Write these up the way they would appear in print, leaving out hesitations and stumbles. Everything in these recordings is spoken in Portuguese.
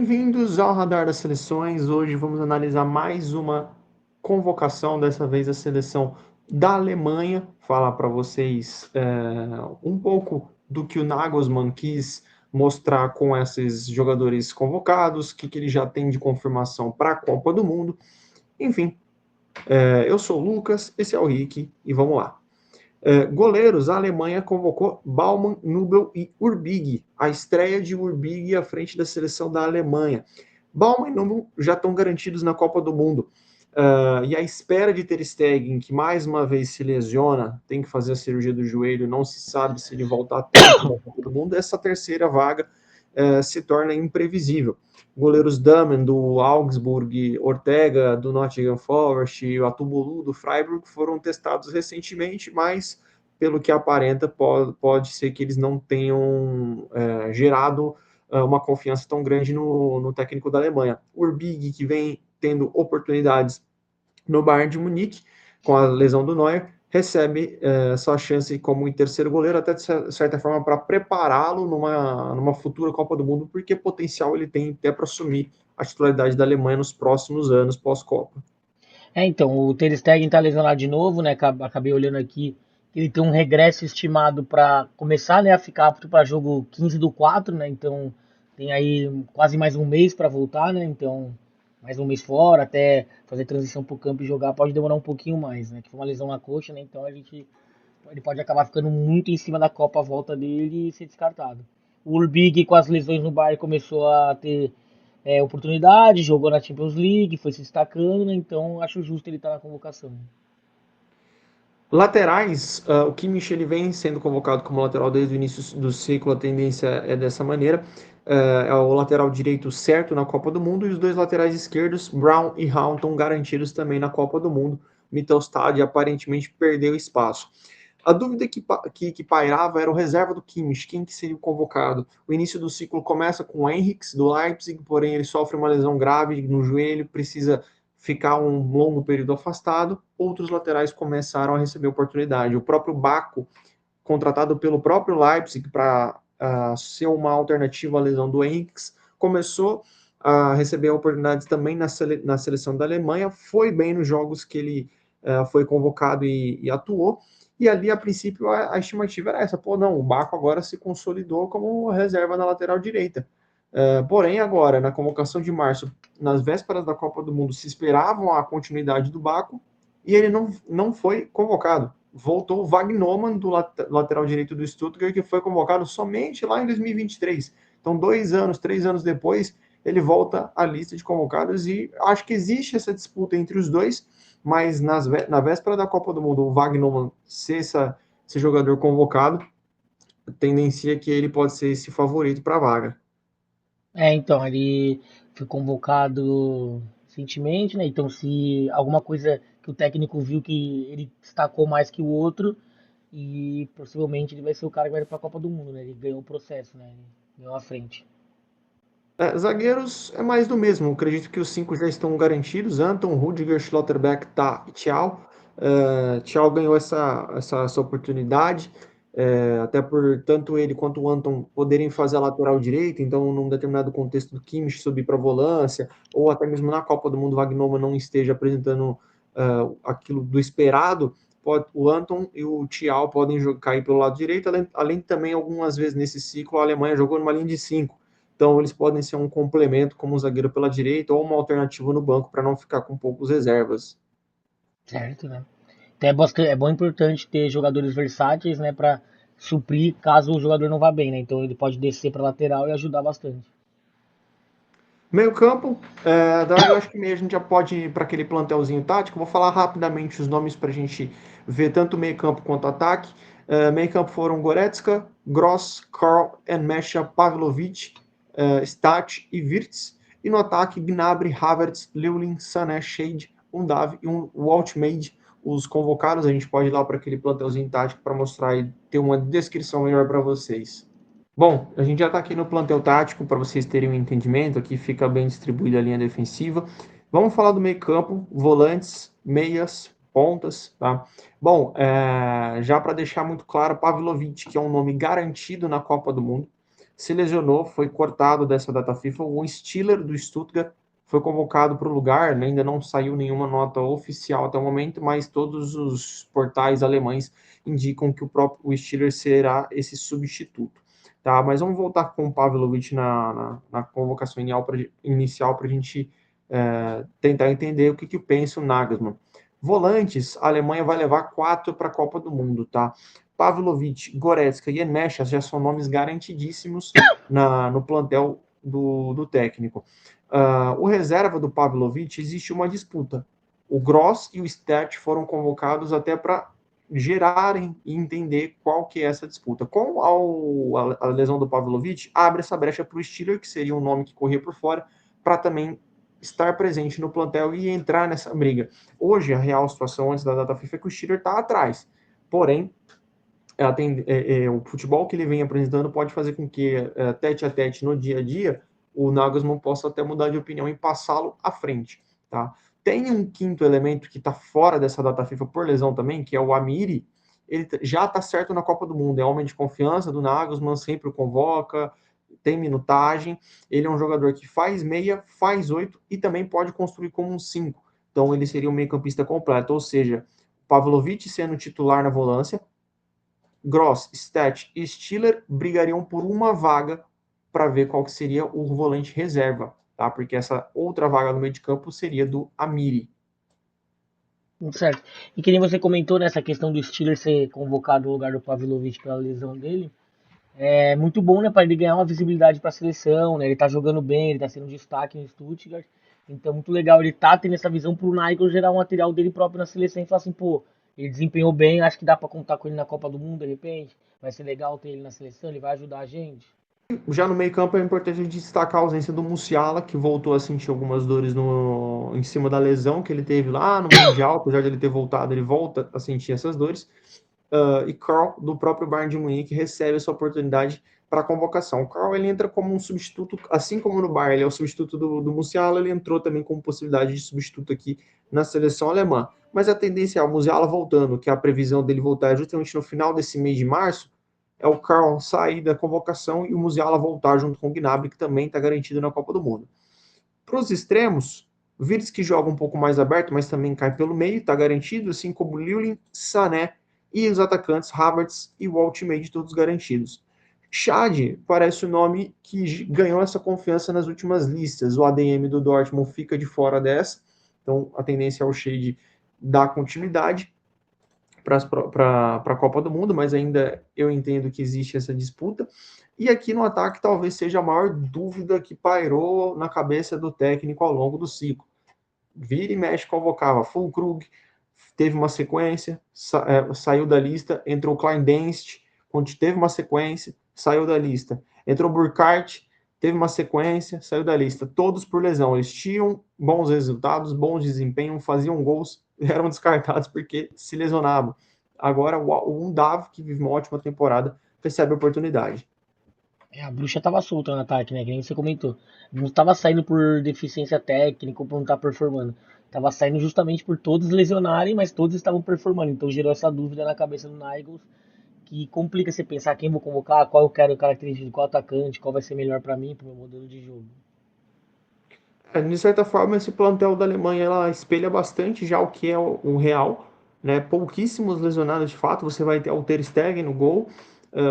Bem-vindos ao Radar das Seleções. Hoje vamos analisar mais uma convocação, dessa vez a seleção da Alemanha. Falar para vocês um pouco do que o Nagelsmann quis mostrar com esses jogadores convocados, o que ele já tem de confirmação para a Copa do Mundo. Enfim, eu sou o Lucas, esse é o Rick e vamos lá. Goleiros, a Alemanha convocou Baumann, Nubel e Urbig. A estreia de Urbig à frente da seleção da Alemanha. Baumann e Nubel já estão garantidos na Copa do Mundo. E a espera de Ter Stegen, que mais uma vez se lesiona, tem que fazer a cirurgia do joelho, não se sabe se ele voltar a tempo da Copa do Mundo, essa terceira vaga se torna imprevisível. Goleiros Dahmen, do Augsburg, Ortega, do Nottingham Forest, o Atubolu, do Freiburg, foram testados recentemente, mas, pelo que aparenta, pode ser que eles não tenham gerado uma confiança tão grande no técnico da Alemanha. Urbig, que vem tendo oportunidades no Bayern de Munique, com a lesão do Neuer, recebe sua chance como em terceiro goleiro, até de certa forma para prepará-lo numa futura Copa do Mundo, porque potencial ele tem até para assumir a titularidade da Alemanha nos próximos anos pós-Copa. Então, o Ter Stegen tá lesionado de novo, né? Acabei olhando aqui, ele tem um regresso estimado para começar, né, a ficar apto para jogo 15 do 4, né? Então, tem aí quase mais um mês para voltar, né? Então, mais um mês fora, até fazer transição pro campo e jogar pode demorar um pouquinho mais, né? Que foi uma lesão na coxa, né? Então, ele pode acabar ficando muito em cima da Copa a volta dele e ser descartado. O Urbig, com as lesões no Bayern, começou a ter oportunidade, jogou na Champions League, foi se destacando, né? Então acho justo ele estar na convocação. Laterais, o Kimmich ele vem sendo convocado como lateral desde o início do ciclo, a tendência é dessa maneira. É o lateral direito certo na Copa do Mundo, e os dois laterais esquerdos, Brown e Hahn, estão garantidos também na Copa do Mundo. Mittelstadt aparentemente perdeu espaço. A dúvida que pairava era o reserva do Kimmich, quem que seria o convocado. O início do ciclo começa com o Henrichs, do Leipzig, porém ele sofre uma lesão grave no joelho, precisa ficar um longo período afastado. Outros laterais começaram a receber oportunidade. O próprio Baco, contratado pelo próprio Leipzig para ser uma alternativa à lesão do Henrichs, começou a receber oportunidades também na seleção da Alemanha, foi bem nos jogos que ele foi convocado e atuou, e ali, a princípio, a estimativa era essa, não, o Baco agora se consolidou como reserva na lateral direita. Porém, agora, na convocação de março, nas vésperas da Copa do Mundo, se esperavam a continuidade do Baco, e ele não foi convocado. Voltou o Wagnoman, do lateral direito do Stuttgart, que foi convocado somente lá em 2023. Então, 3 anos depois, ele volta à lista de convocados, e acho que existe essa disputa entre os dois, mas na véspera da Copa do Mundo, o Wagnoman ser esse jogador convocado, a tendência é que ele pode ser esse favorito para a vaga. Então, ele foi convocado recentemente, né? Então, se alguma coisa que o técnico viu que ele destacou mais que o outro, e possivelmente ele vai ser o cara que vai para a Copa do Mundo, né? Ele ganhou o processo, né? Ele ganhou a frente. Zagueiros é mais do mesmo. Acredito que os 5 já estão garantidos: Anton, Rudiger, Schlotterbeck, Tá e Thiaw. Thiaw ganhou essa oportunidade, até por tanto ele quanto o Anton poderem fazer a lateral direita. Então, num determinado contexto do Kimmich subir para a volância, ou até mesmo na Copa do Mundo, Wagner não esteja apresentando aquilo do esperado, o Anton e o Thiaw podem cair pelo lado direito, além também, algumas vezes nesse ciclo, a Alemanha jogou numa linha de 5. Então, eles podem ser um complemento como zagueiro pela direita, ou uma alternativa no banco para não ficar com poucos reservas. Certo, né? Então é bom importante ter jogadores versáteis, né? Para suprir caso o jogador não vá bem, né? Então ele pode descer para lateral e ajudar bastante. Meio campo, daí eu acho que meio a gente já pode ir para aquele plantelzinho tático. Vou falar rapidamente os nomes para a gente ver tanto meio campo quanto ataque. Meio campo foram Goretzka, Gross, Karl, Enmesha, Pavlovic, Stat e Wirtz. E no ataque, Gnabry, Havertz, Lewlin, Sané, Shade, Undav e um Waltmade, os convocados. A gente pode ir lá para aquele plantelzinho tático para mostrar e ter uma descrição melhor para vocês. Bom, a gente já está aqui no plantel tático para vocês terem um entendimento. Aqui fica bem distribuída a linha defensiva. Vamos falar do meio campo: volantes, meias, pontas, tá? Bom, já para deixar muito claro, Pavlovic, que é um nome garantido na Copa do Mundo. se lesionou, foi cortado dessa data FIFA. O Stiller do Stuttgart foi convocado para o lugar, né? Ainda não saiu nenhuma nota oficial até o momento, mas todos os portais alemães indicam que o próprio Stiller será esse substituto. Tá? Mas vamos voltar com o Pavlovic na convocação inicial para a gente tentar entender o que pensa o Nagelsmann. Volantes, a Alemanha vai levar 4 para a Copa do Mundo, tá? Pavlovic, Goretzka e Enesha já são nomes garantidíssimos no plantel do técnico. O reserva do Pavlovic, existe uma disputa. O Gross e o Stert foram convocados até para gerarem e entender qual que é essa disputa. Com a lesão do Pavlovic, abre essa brecha para o Stiller, que seria um nome que corria por fora, para também estar presente no plantel e entrar nessa briga. Hoje, a real situação antes da data FIFA é que o Stiller está atrás. Porém, o futebol que ele vem apresentando pode fazer com que, tete a tete no dia a dia, o Nagelsmann possa até mudar de opinião e passá-lo à frente. Tá? Tem um quinto elemento que está fora dessa data FIFA por lesão também, que é o Amiri. Ele já está certo na Copa do Mundo, é homem de confiança do Nagelsmann, sempre o convoca, tem minutagem. Ele é um jogador que faz meia, faz 8 e também pode construir como um 5. Então ele seria um meio-campista completo, ou seja, Pavlovic sendo titular na volância, Gross, Stat e Stiller brigariam por uma vaga para ver qual que seria o volante reserva, tá? Porque essa outra vaga no meio de campo seria do Amiri. Certo. E que nem você comentou nessa questão do Steelers ser convocado no lugar do Pavlovic pela lesão dele, é muito bom, né, para ele ganhar uma visibilidade para a seleção, né? Ele tá jogando bem, ele tá sendo destaque no Stuttgart. Então, muito legal ele tá tendo essa visão pro Nigel gerar um material dele próprio na seleção e falar assim, pô, ele desempenhou bem, acho que dá para contar com ele na Copa do Mundo de repente. Vai ser legal ter ele na seleção, ele vai ajudar a gente. Já no meio campo é importante destacar a ausência do Musiala, que voltou a sentir algumas dores em cima da lesão que ele teve lá no Mundial, apesar de ele ter voltado, ele volta a sentir essas dores. E Karl, do próprio Bayern de Munique, recebe essa oportunidade para a convocação. O Karl ele entra como um substituto, assim como no Bayern ele é o substituto do Musiala, ele entrou também como possibilidade de substituto aqui na seleção alemã. Mas a tendência é o Musiala voltando, que a previsão dele voltar é justamente no final desse mês de março, é o Karl sair da convocação e o Musiala voltar junto com o Gnabry, que também está garantido na Copa do Mundo. Para os extremos, Virtus que joga um pouco mais aberto, mas também cai pelo meio, está garantido, assim como Lulin, Sané e os atacantes Havertz e Waltmade, todos garantidos. Chad parece o nome que ganhou essa confiança nas últimas listas. O ADM do Dortmund fica de fora dessa, então a tendência é o Shade dar continuidade para a Copa do Mundo, mas ainda eu entendo que existe essa disputa. E aqui no ataque talvez seja a maior dúvida que pairou na cabeça do técnico ao longo do ciclo. Vira e mexe, convocava Füllkrug, teve uma sequência, saiu da lista, entrou Kleindienst, onde teve uma sequência, saiu da lista. Entrou Burkhardt, teve uma sequência, saiu da lista. Todos por lesão. Eles tinham bons resultados, bons desempenho, faziam gols, eram descartados porque se lesionavam. Agora o Undav, que vive uma ótima temporada, recebe a oportunidade. É, a bruxa tava solta no ataque, né? Que nem você comentou. Não tava saindo por deficiência técnica ou por não estar performando. Tava saindo justamente por todos lesionarem, mas todos estavam performando. Então gerou essa dúvida na cabeça do Nigel que complica você pensar quem vou convocar, qual eu quero característica de qual atacante, qual vai ser melhor para mim, pro meu modelo de jogo. De certa forma, esse plantel da Alemanha ela espelha bastante já o que é o real, né? Pouquíssimos lesionados de fato. Você vai ter o Ter Stegen no gol,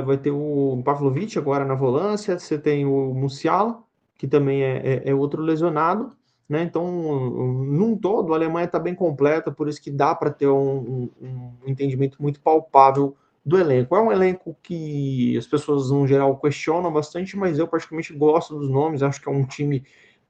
vai ter o Pavlovic agora na volância, você tem o Musiala, que também é outro lesionado, né? Então, num todo, a Alemanha está bem completa, por isso que dá para ter um entendimento muito palpável do elenco. É um elenco que as pessoas, no geral, questionam bastante, mas eu particularmente gosto dos nomes, acho que é um time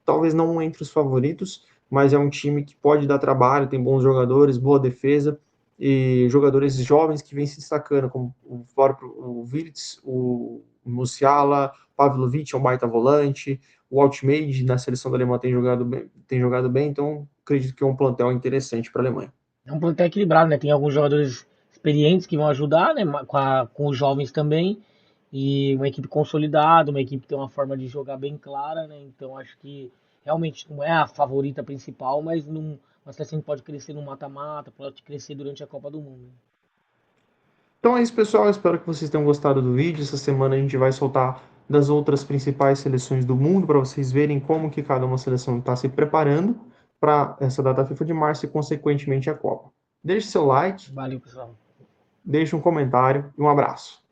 talvez não entre os favoritos, mas é um time que pode dar trabalho, tem bons jogadores, boa defesa e jogadores jovens que vêm se destacando, como o Wirtz, o Musiala, Pavlovic é um baita volante, o Altmade na seleção da Alemanha tem jogado bem, então acredito que é um plantel interessante para a Alemanha. É um plantel equilibrado, né? Tem alguns jogadores experientes que vão ajudar, né? Com os jovens também. E uma equipe consolidada, uma equipe que tem uma forma de jogar bem clara, né? Então acho que realmente não é a favorita principal, mas uma seleção pode crescer no mata-mata, pode crescer durante a Copa do Mundo. Então é isso, pessoal. Espero que vocês tenham gostado do vídeo. Essa semana a gente vai soltar das outras principais seleções do mundo, para vocês verem como que cada uma seleção está se preparando para essa data FIFA de março e, consequentemente, a Copa. Deixe seu like, Valeu, pessoal. deixe um comentário e um abraço.